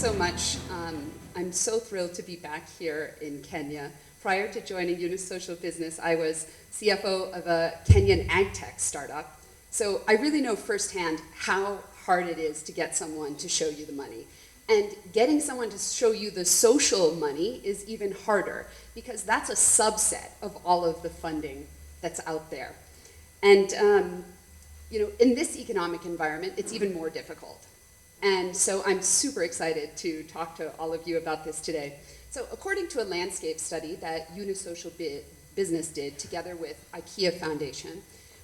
so much. I'm so thrilled to be back here in Kenya. Prior to joining Yunus Social Business, I was CFO of a Kenyan ag tech startup. So I really know firsthand how hard it is to get someone to show you the money. And getting someone to show you the social money is even harder, because that's a subset of all of the funding that's out there. And in this economic environment, it's even more difficult. And so I'm super excited to talk to all of you about this today. So according to a landscape study that Yunus Social Business did together with IKEA Foundation,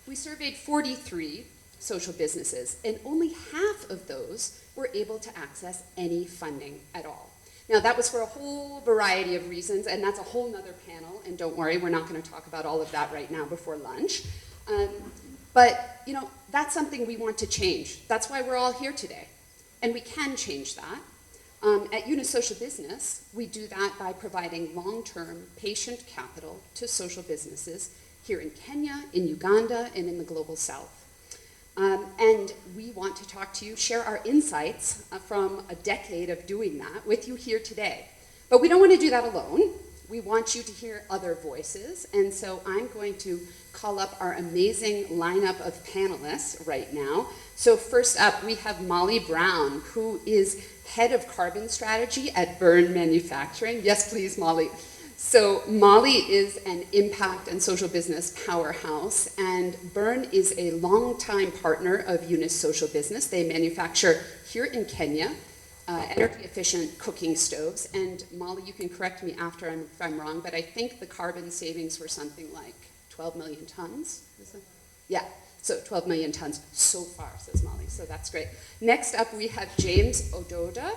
we surveyed 43 social businesses, and only half of those were able to access any funding at all. Now, that was for a whole variety of reasons, and that's a whole nother panel, and don't worry, we're not going to talk about all of that right now before lunch. But that's something we want to change. That's why we're all here today, and we can change that. At Yunus Social Business, we do that by providing long-term patient capital to social businesses here in Kenya, in Uganda, and in the Global South. And we want to talk to you, share our insights from a decade of doing that with you here today. But we don't want to do that alone. We want you to hear other voices, and so I'm going to call up our amazing lineup of panelists right now. So first up, we have Molly Brown, who is Head of Carbon Strategy at Byrne Manufacturing. Yes, please, Molly. So Molly is an impact and social business powerhouse, and Byrne is a longtime partner of Yunus Social Business. They manufacture here in Kenya energy-efficient cooking stoves. And Molly, you can correct me after if I'm wrong, but I think the carbon savings were something like 12 million tons? Yeah, so 12 million tons so far, says Molly, so that's great. Next up, we have James Ododa.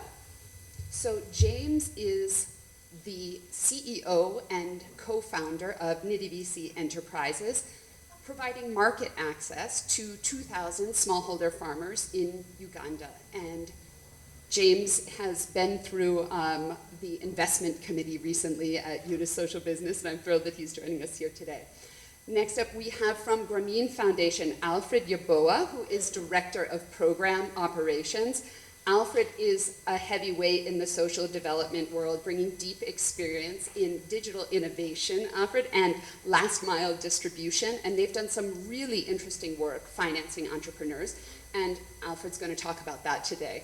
So James is the CEO and co-founder of Nidivisi Enterprises, providing market access to 2,000 smallholder farmers in Uganda. And James has been through the investment committee recently at Yunus Social Business, and I'm thrilled that he's joining us here today. Next up, we have from Grameen Foundation, Alfred Yaboa, who is Director of Program Operations. Alfred is a heavyweight in the social development world, bringing deep experience in digital innovation, Alfred, and last mile distribution, and they've done some really interesting work financing entrepreneurs, and Alfred's going to talk about that today.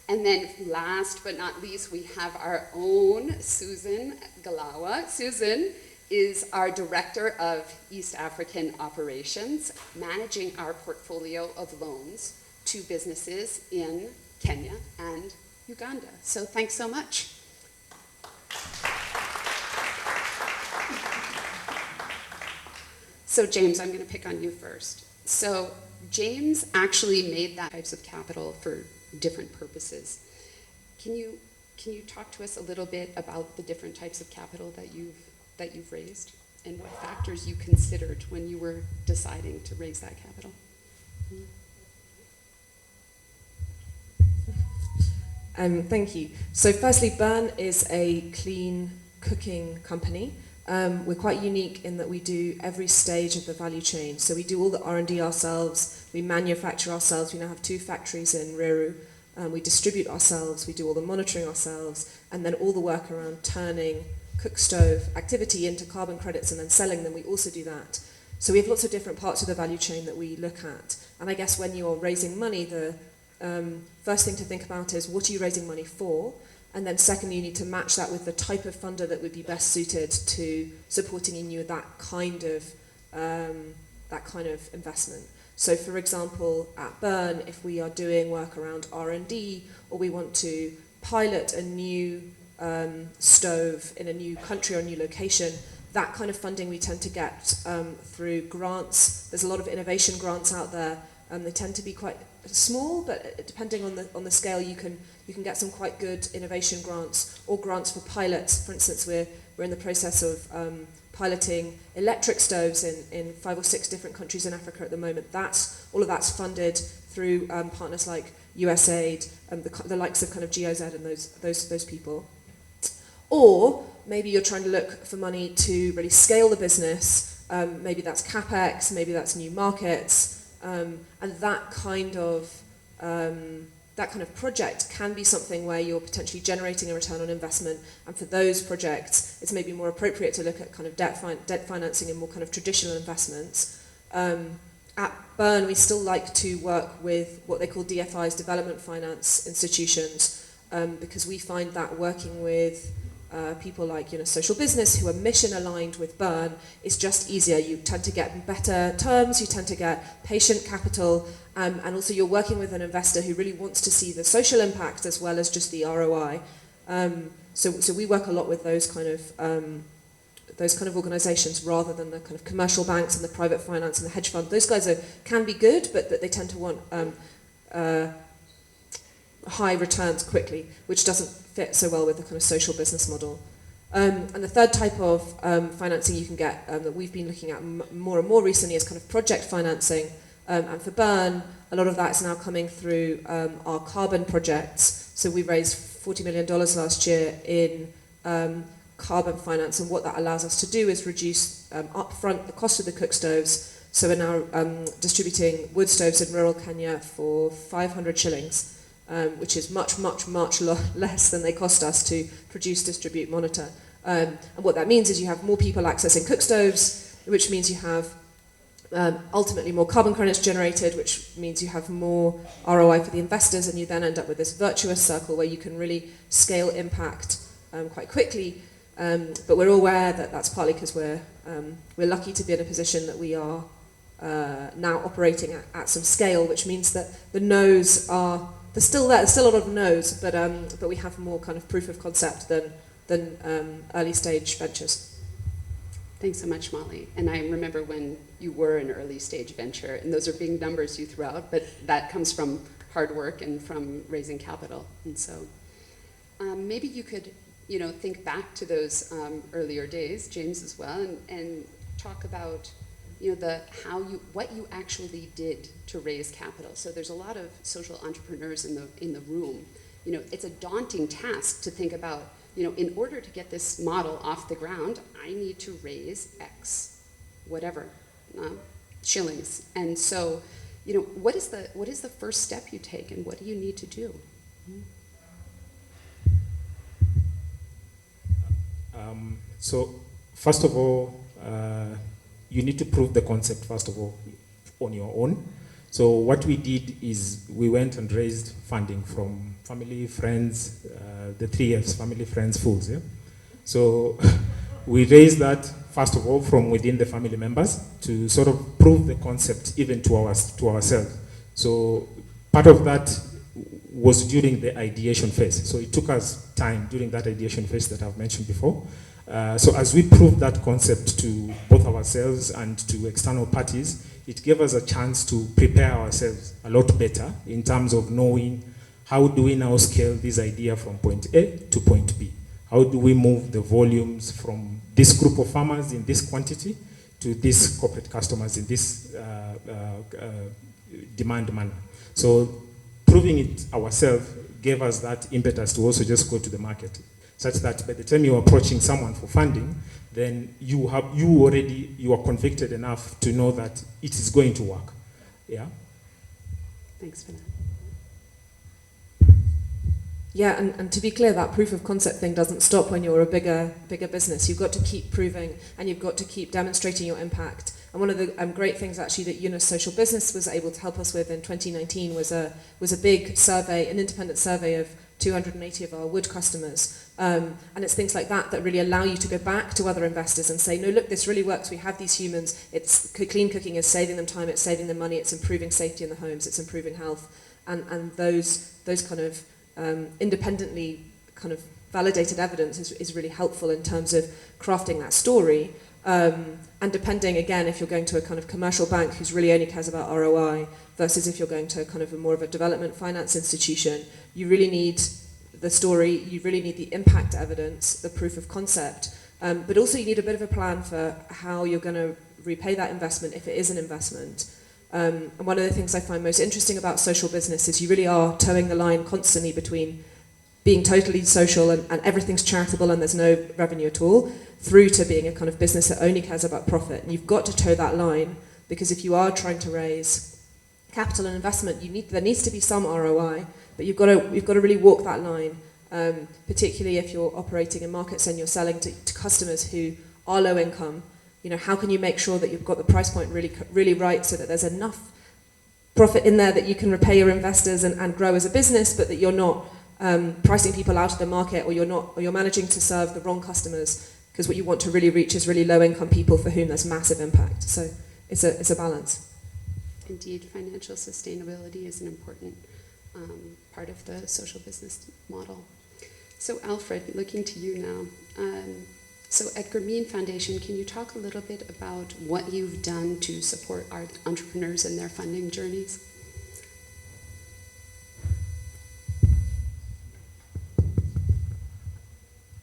And then last but not least, we have our own Susan Galawa. Susan is our Director of East African Operations, managing our portfolio of loans to businesses in Kenya and Uganda. So thanks so much. So James, I'm going to pick on you first. So James actually made that types of capital for different purposes. Can you talk to us a little bit about the different types of capital that you've raised and what factors you considered when you were deciding to raise that capital? Thank you. So firstly, Byrne is a clean cooking company. We're quite unique in that we do every stage of the value chain. So we do all the R&D ourselves, we manufacture ourselves, we now have 2 factories in Ruiru, we distribute ourselves, we do all the monitoring ourselves, and then all the work around turning cook stove activity into carbon credits and then selling them, we also do that. So we have lots of different parts of the value chain that we look at. And I guess when you're raising money, the first thing to think about is what are you raising money for? And then secondly, you need to match that with the type of funder that would be best suited to supporting in you that kind of investment. So for example, at Byrne, if we are doing work around R&D, or we want to pilot a new stove in a new country or a new location, that kind of funding we tend to get through grants. There's a lot of innovation grants out there. They tend to be quite small, but depending on the scale, you can get some quite good innovation grants or grants for pilots. For instance, we're in the process of piloting electric stoves in 5 or 6 different countries in Africa at the moment. All of that's funded through partners like USAID, the likes of kind of GIZ and those people. Or maybe you're trying to look for money to really scale the business. Maybe that's CapEx, maybe that's new markets. And that kind of that kind of project can be something where you're potentially generating a return on investment, and for those projects, it's maybe more appropriate to look at kind of debt financing and more kind of traditional investments. At Bern, we still like to work with what they call DFIs, development finance institutions, because we find that working with people like social business who are mission aligned with Bern is just easier. You tend to get better terms, you tend to get patient capital, and also you're working with an investor who really wants to see the social impact as well as just the ROI. So we work a lot with those kind of organisations rather than the kind of commercial banks and the private finance and the hedge fund. Those guys can be good, but they tend to want high returns quickly, which doesn't fit so well with the kind of social business model. And the third type of financing you can get that we've been looking at more and more recently is kind of project financing. And for Bern, a lot of that is now coming through our carbon projects. So we raised $40 million last year in carbon finance, and what that allows us to do is reduce upfront the cost of the cook stoves. So we're now distributing wood stoves in rural Kenya for 500 shillings, which is much less than they cost us to produce, distribute, monitor. And what that means is you have more people accessing cook stoves, which means you have ultimately more carbon credits generated, which means you have more ROI for the investors, and you then end up with this virtuous circle where you can really scale impact quite quickly. But we're aware that that's partly because we're lucky to be in a position that we are now operating at some scale, which means that the no's are still there. There's still a lot of no's, but we have more kind of proof of concept than early stage ventures. Thanks so much, Molly. And I remember when you were an early stage venture, and those are big numbers you threw out, but that comes from hard work and from raising capital. And so maybe you could, think back to those earlier days, James as well, and talk about, what you actually did to raise capital. So there's a lot of social entrepreneurs in the room. It's a daunting task to think about, in order to get this model off the ground, I need to raise X, whatever, shillings. And so, what is the first step you take, and what do you need to do? So, first of all, you need to prove the concept, first of all, on your own. So what we did is we went and raised funding from family, friends, the 3Fs, family, friends, fools. Yeah? So we raised that, first of all, from within the family members to sort of prove the concept even to ourselves. So part of that was during the ideation phase. So it took us time during that ideation phase that I've mentioned before. So as we proved that concept to both ourselves and to external parties, it gave us a chance to prepare ourselves a lot better in terms of knowing how do we now scale this idea from point A to point B. How do we move the volumes from this group of farmers in this quantity to these corporate customers in this demand manner. So proving it ourselves gave us that impetus to also just go to the market, such that by the time you're approaching someone for funding, then you are convicted enough to know that it is going to work. Yeah. Thanks for that. Yeah, and to be clear, that proof of concept thing doesn't stop when you're a bigger business. You've got to keep proving, and you've got to keep demonstrating your impact. And one of the great things actually that Yunus Social Business was able to help us with in 2019 was a big survey, an independent survey of 280 of our wood customers. And it's things like that that really allow you to go back to other investors and say, no, look, this really works. We have these humans. It's clean cooking is saving them time. It's saving them money. It's improving safety in the homes. It's improving health. And those kind of independently kind of validated evidence is really helpful in terms of crafting that story. And depending, again, if you're going to a kind of commercial bank who's really only cares about ROI versus if you're going to kind of more of a development finance institution, you really need the story, you really need the impact evidence, the proof of concept, but also you need a bit of a plan for how you're going to repay that investment if it is an investment. And one of the things I find most interesting about social business is you really are towing the line constantly between being totally social and everything's charitable and there's no revenue at all, through to being a kind of business that only cares about profit. And you've got to toe that line, because if you are trying to raise capital and investment, there needs to be some ROI, but you've got to really walk that line, particularly if you're operating in markets and you're selling to customers who are low income. You know, how can you make sure that you've got the price point really right so that there's enough profit in there that you can repay your investors and grow as a business, but that you're not pricing people out of the market, or you're managing to serve the wrong customers, because what you want to really reach is really low income people for whom there's massive impact. So it's a balance. Indeed, financial sustainability is an important part of the social business model. So Alfred, looking to you now. So at Grameen Foundation, can you talk a little bit about what you've done to support our entrepreneurs in their funding journeys?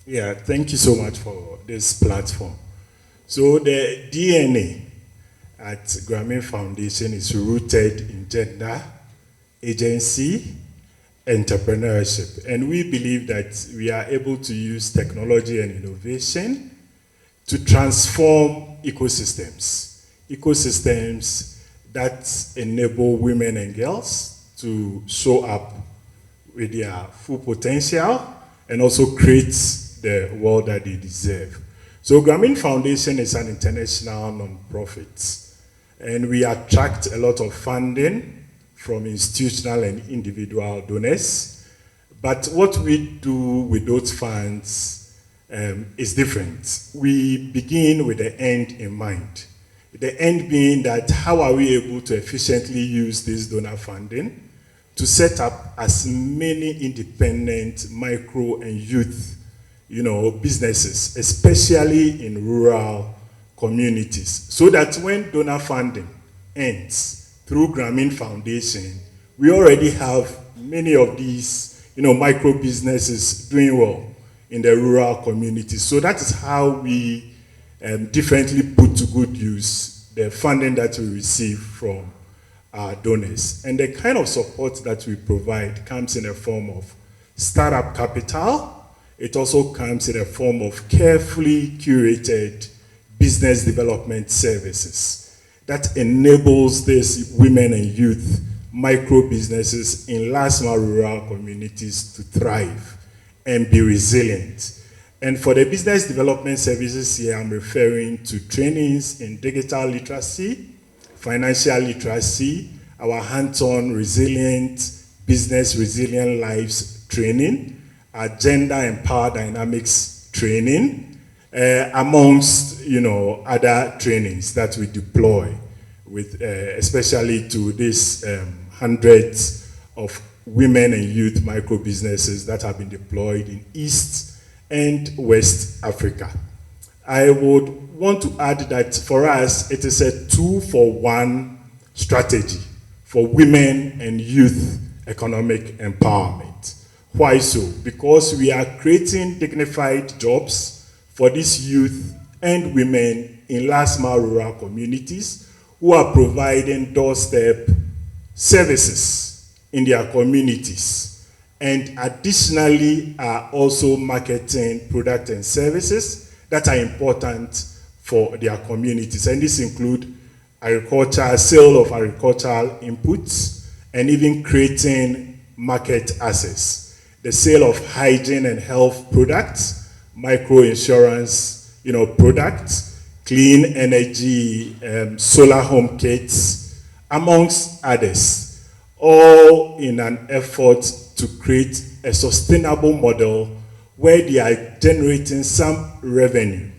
Yeah, thank you so much for this platform. So the DNA at Grameen Foundation is rooted in gender, agency, entrepreneurship. And we believe that we are able to use technology and innovation to transform ecosystems. Ecosystems that enable women and girls to show up with their full potential and also create the world that they deserve. So Grameen Foundation is an international non-profit, and we attract a lot of funding from institutional and individual donors. But what we do with those funds is different. We begin with the end in mind. The end being that how are we able to efficiently use this donor funding to set up as many independent micro and youth businesses, especially in rural communities, so that when donor funding ends through Grameen Foundation, we already have many of these, micro businesses doing well in the rural communities. So that is how we differently put to good use the funding that we receive from our donors. And the kind of support that we provide comes in the form of startup capital. It also comes in a form of carefully curated business development services that enables these women and youth micro businesses in last mile rural communities to thrive and be resilient. And for the business development services here, I'm referring to trainings in digital literacy, financial literacy, our hands-on resilient business resilient lives training, our gender and power dynamics training, amongst other trainings that we deploy with especially to these hundreds of women and youth micro businesses that have been deployed in East and West Africa. I would want to add that for us it is a 2-for-1 strategy for women and youth economic empowerment. Why so? Because we are creating dignified jobs for these youth and women in last mile rural communities who are providing doorstep services in their communities, and additionally are also marketing products and services that are important for their communities. And this include agriculture, sale of agricultural inputs, and even creating market access. The sale of hygiene and health products, micro insurance, products, clean energy, solar home kits, amongst others, all in an effort to create a sustainable model where they are generating some revenue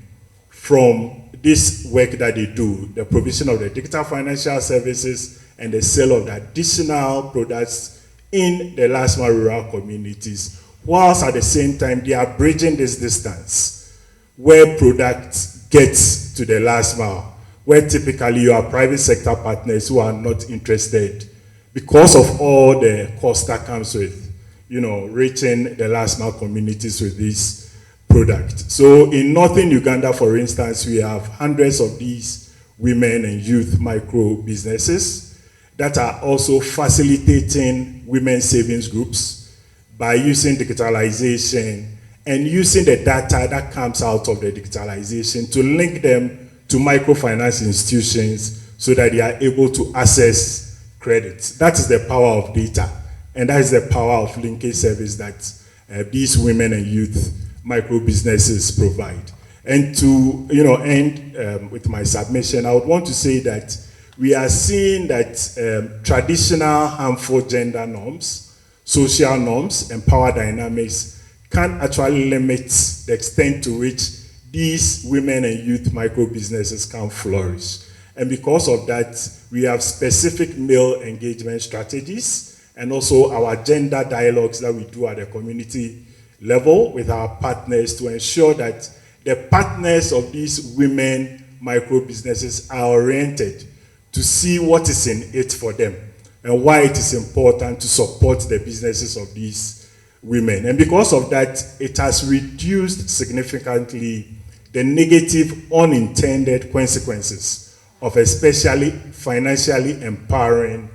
from this work that they do, the provision of the digital financial services and the sale of the additional products in the last mile rural communities, whilst at the same time they are bridging this distance where products get to the last mile, where typically you are private sector partners who are not interested because of all the cost that comes with reaching the last mile communities with this product. So in northern Uganda, for instance, we have hundreds of these women and youth micro businesses that are also facilitating women's savings groups by using digitalization and using the data that comes out of the digitalization to link them to microfinance institutions so that they are able to access credit. That is the power of data. And that is the power of linkage service that these women and youth micro businesses provide. And to end with my submission, I would want to say that we are seeing that traditional harmful gender norms, social norms, and power dynamics can actually limit the extent to which these women and youth micro businesses can flourish. And because of that, we have specific male engagement strategies and also our gender dialogues that we do at the community level with our partners to ensure that the partners of these women micro businesses are oriented to see what is in it for them and why it is important to support the businesses of these women. And because of that, it has reduced significantly the negative unintended consequences of especially financially empowering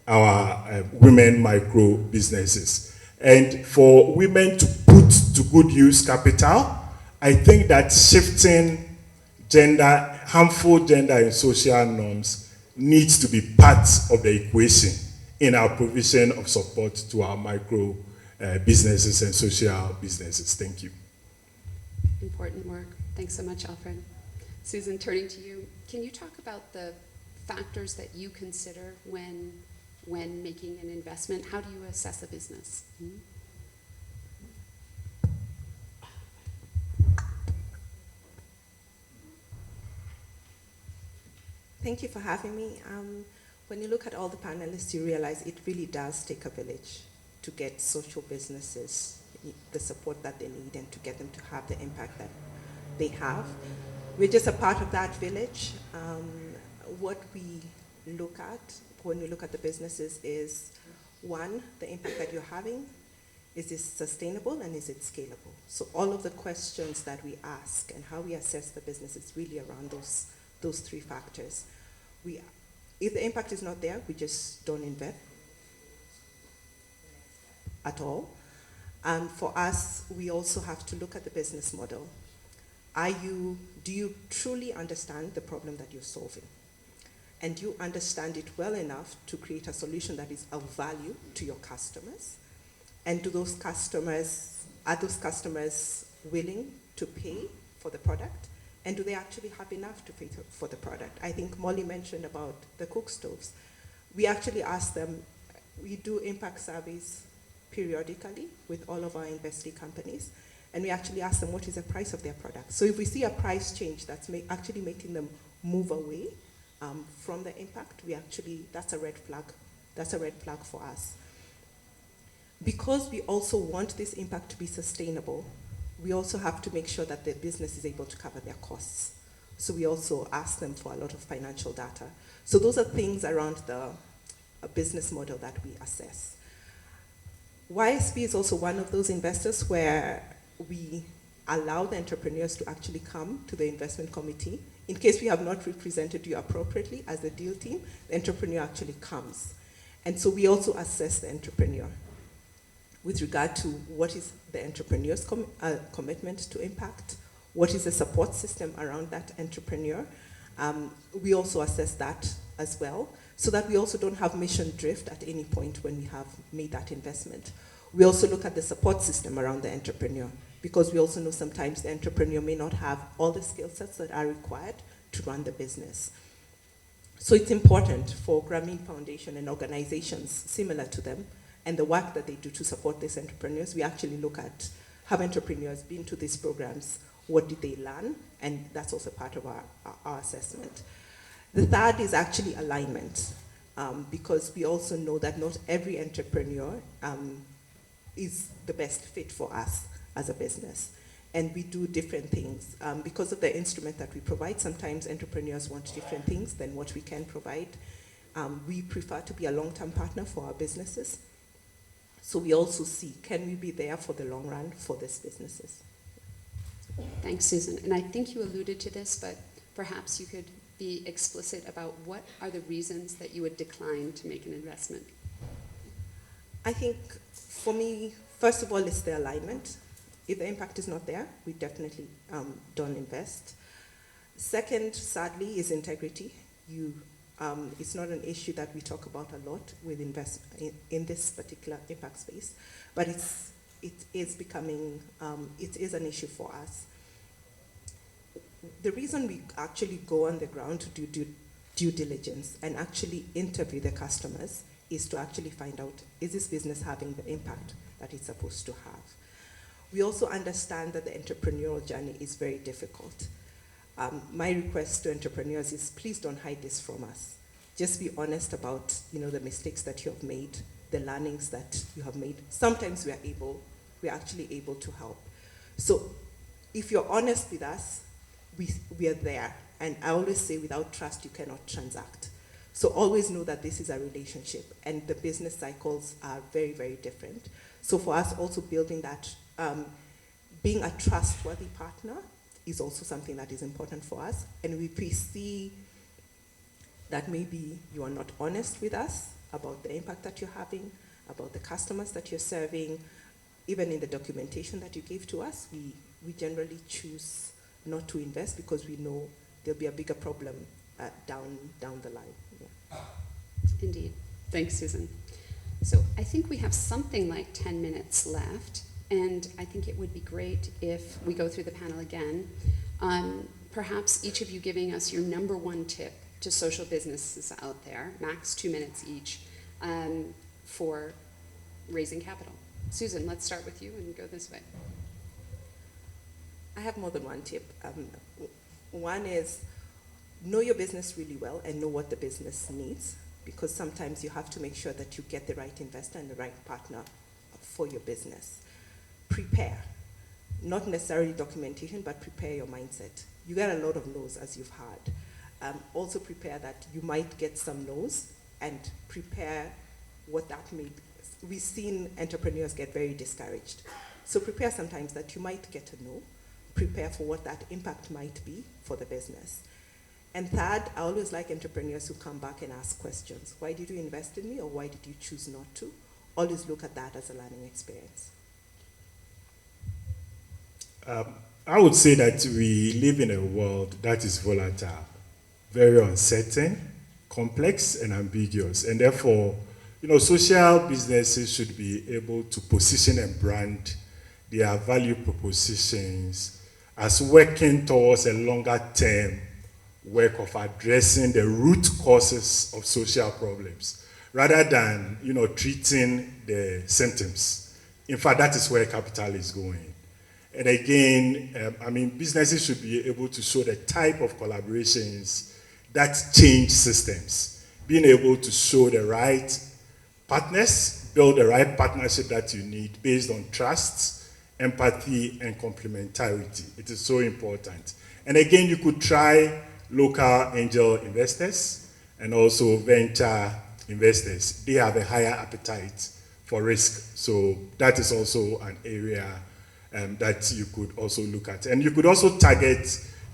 our women micro businesses. And for women to put to good use capital, I think that shifting harmful gender and social norms needs to be part of the equation in our provision of support to our micro businesses and social businesses. Thank you. Important work. Thanks so much, Alfred. Susan, turning to you, can you talk about the factors that you consider when making an investment? How do you assess a business? Thank you for having me. When you look at all the panelists, you realize it really does take a village to get social businesses the support that they need and to get them to have the impact that they have. We're just a part of that village. What we look at when we look at the businesses is, one, the impact that you're having. Is this sustainable and is it scalable? So all of the questions that we ask and how we assess the business is really around those three factors. If the impact is not there, we just don't invest at all. And for us, we also have to look at the business model. Do you truly understand the problem that you're solving? And you understand it well enough to create a solution that is of value to your customers? And are those customers willing to pay for the product? And do they actually have enough to pay for the product? I think Molly mentioned about the cook stoves. We actually ask them, we do impact surveys periodically with all of our investee companies, and we actually ask them what is the price of their product. So if we see a price change that's actually making them move away from the impact, that's a red flag. That's a red flag for us. Because we also want this impact to be sustainable, we also have to make sure that the business is able to cover their costs. So we also ask them for a lot of financial data. So those are things around the business model that we assess. YSP is also one of those investors where we allow the entrepreneurs to actually come to the investment committee. In case we have not represented you appropriately as the deal team, the entrepreneur actually comes. And so we also assess the entrepreneur with regard to what is the entrepreneur's commitment to impact, what is the support system around that entrepreneur. We also assess that as well, so that we also don't have mission drift at any point when we have made that investment. We also look at the support system around the entrepreneur, because we also know sometimes the entrepreneur may not have all the skill sets that are required to run the business. So it's important for Grameen Foundation and organizations similar to them and the work that they do to support these entrepreneurs. We actually look at, have entrepreneurs been to these programs? What did they learn? And that's also part of our assessment. The third is actually alignment, because we also know that not every entrepreneur is the best fit for us as a business. And we do different things. Because of the instrument that we provide, sometimes entrepreneurs want different things than what we can provide. We prefer to be a long-term partner for our businesses. So we also see, can we be there for the long run for these businesses? Thanks, Susan. And I think you alluded to this, but perhaps you could be explicit about what are the reasons that you would decline to make an investment? I think for me, first of all, it's the alignment. If the impact is not there, we definitely don't invest. Second, sadly, is integrity. It's not an issue that we talk about a lot with in this particular impact space, but it is becoming, it is an issue for us. The reason we actually go on the ground to do due diligence and actually interview the customers is to actually find out, is this business having the impact that it's supposed to have? We also understand that the entrepreneurial journey is very difficult. My request to entrepreneurs is please don't hide this from us. Just be honest about, the mistakes that you have made, the learnings that you have made. Sometimes we're actually able to help. So if you're honest with us, we are there. And I always say without trust, you cannot transact. So always know that this is a relationship and the business cycles are very, very different. So for us also building that, being a trustworthy partner is also something that is important for us. And if we see that maybe you are not honest with us about the impact that you're having, about the customers that you're serving, even in the documentation that you gave to us, we generally choose not to invest because we know there'll be a bigger problem down the line. Yeah. Indeed. Thanks, Susan. So I think we have something like 10 minutes left, and I think it would be great if we go through the panel again. Perhaps each of you giving us your number one tip to social businesses out there, max 2 minutes each, for raising capital. Susan, let's start with you and go this way. I have more than one tip. One is know your business really well and know what the business needs, because sometimes you have to make sure that you get the right investor and the right partner for your business. Prepare, not necessarily documentation, but prepare your mindset. You get a lot of no's, as you've heard. Also prepare that you might get some no's and prepare what that may be. We've seen entrepreneurs get very discouraged. So prepare sometimes that you might get a no. Prepare for what that impact might be for the business. And third, I always like entrepreneurs who come back and ask questions. Why did you invest in me, or why did you choose not to? Always look at that as a learning experience. I would say that we live in a world that is volatile, very uncertain, complex, and ambiguous. And therefore, social businesses should be able to position and brand their value propositions as working towards a longer term work of addressing the root causes of social problems, rather than, treating the symptoms. In fact, that is where capital is going. And again, businesses should be able to show the type of collaborations that change systems, being able to show the right partners, build the right partnership that you need based on trust, empathy, and complementarity. It is so important. And again, you could try local angel investors and also venture investors. They have a higher appetite for risk. So that is also an area that you could also look at. And you could also target,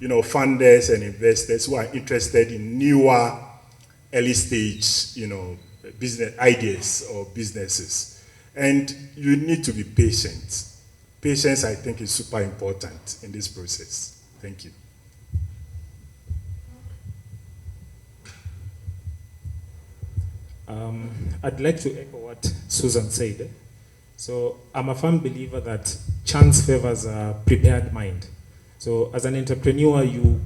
funders and investors who are interested in newer, early stage, business ideas or businesses. And you need to be patient. Patience, I think, is super important in this process. Thank you. I'd like to echo what Susan said. So I'm a firm believer that chance favors a prepared mind. So as an entrepreneur, you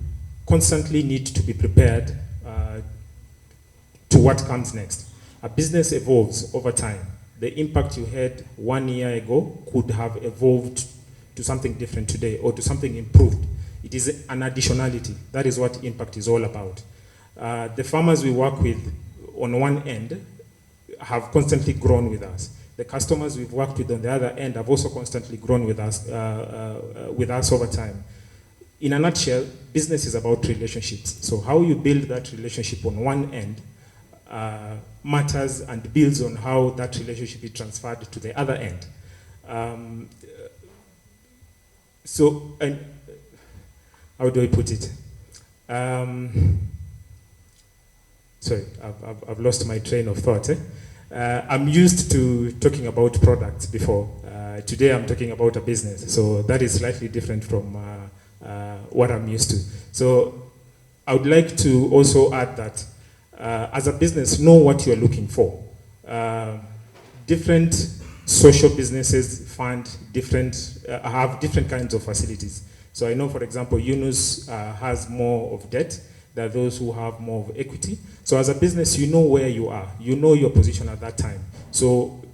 constantly need to be prepared to what comes next. A business evolves over time. The impact you had 1 year ago could have evolved to something different today or to something improved. It is an additionality. That is what impact is all about. The farmers we work with on one end have constantly grown with us. The customers we've worked with on the other end have also constantly grown with us over time. In a nutshell, business is about relationships. So how you build that relationship on one end matters and builds on how that relationship is transferred to the other end. And how do I put it? Sorry, I've lost my train of thought. I'm used to talking about products before. Today I'm talking about a business, so that is slightly different from what I'm used to. So I would like to also add that as a business, know what you're looking for. Different social businesses fund different, have different kinds of facilities. So I know, for example, Yunus has more of debt than those who have more of equity. So as a business, you know where you are. You know your position at that time. So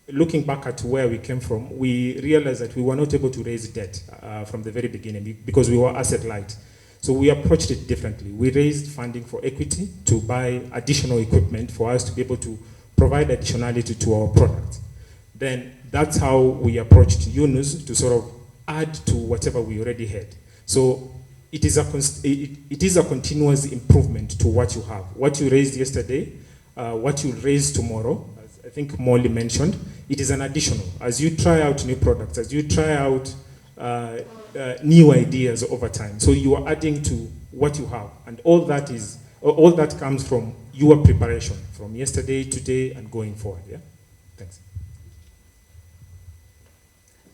looking back at where we came from, we realized that we were not able to raise debt from the very beginning because we were asset light. So we approached it differently. We raised funding for equity to buy additional equipment for us to be able to provide additionality to our product. Then that's how we approached Yunus to sort of add to whatever we already had. So it is a continuous improvement to what you have. What you raised yesterday, what you'll raise tomorrow, as I think Molly mentioned, it is an additional. As you try out new products, as you try out new ideas over time, so you are adding to what you have, and all that comes from your preparation from yesterday, today, and going forward. Yeah, thanks.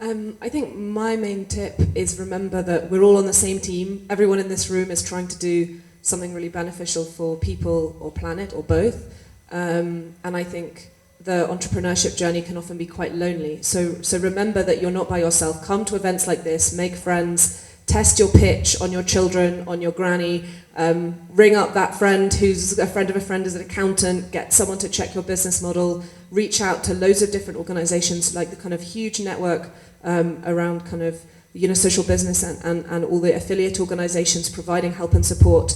I think my main tip is remember that we're all on the same team. Everyone in this room is trying to do something really beneficial for people or planet or both. And I think the entrepreneurship journey can often be quite lonely. So remember that you're not by yourself. Come to events like this, make friends, test your pitch on your children, on your granny, ring up that friend who's a friend of a friend as an accountant, get someone to check your business model, reach out to loads of different organizations, like the kind of huge network around kind of social business and all the affiliate organizations providing help and support.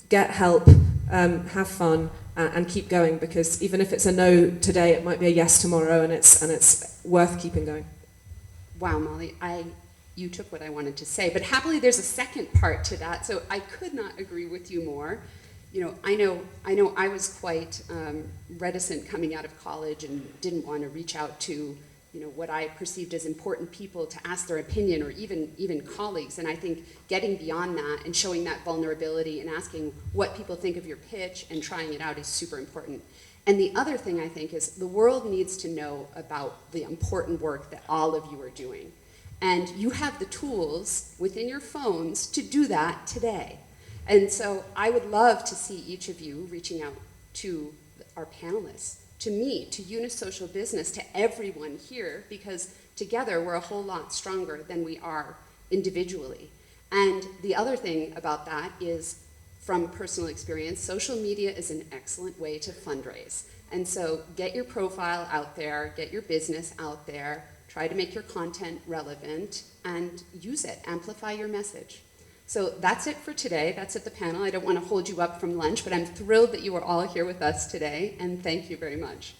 Get help, have fun, and keep going, because even if it's a no today, it might be a yes tomorrow, and it's worth keeping going. Wow, Molly, you took what I wanted to say, but happily there's a second part to that, so I could not agree with you more. I know I was quite reticent coming out of college and didn't want to reach out to what I perceived as important people to ask their opinion, or even colleagues. And I think getting beyond that and showing that vulnerability and asking what people think of your pitch and trying it out is super important. And the other thing I think is the world needs to know about the important work that all of you are doing. And you have the tools within your phones to do that today. And so I would love to see each of you reaching out to our panelists, to me, to Yunus Social Business, to everyone here, because together we're a whole lot stronger than we are individually. And the other thing about that is, from personal experience, social media is an excellent way to fundraise. And so get your profile out there, get your business out there, try to make your content relevant, and use it, amplify your message. So that's it for today. That's it, the panel. I don't want to hold you up from lunch, but I'm thrilled that you are all here with us today, and thank you very much.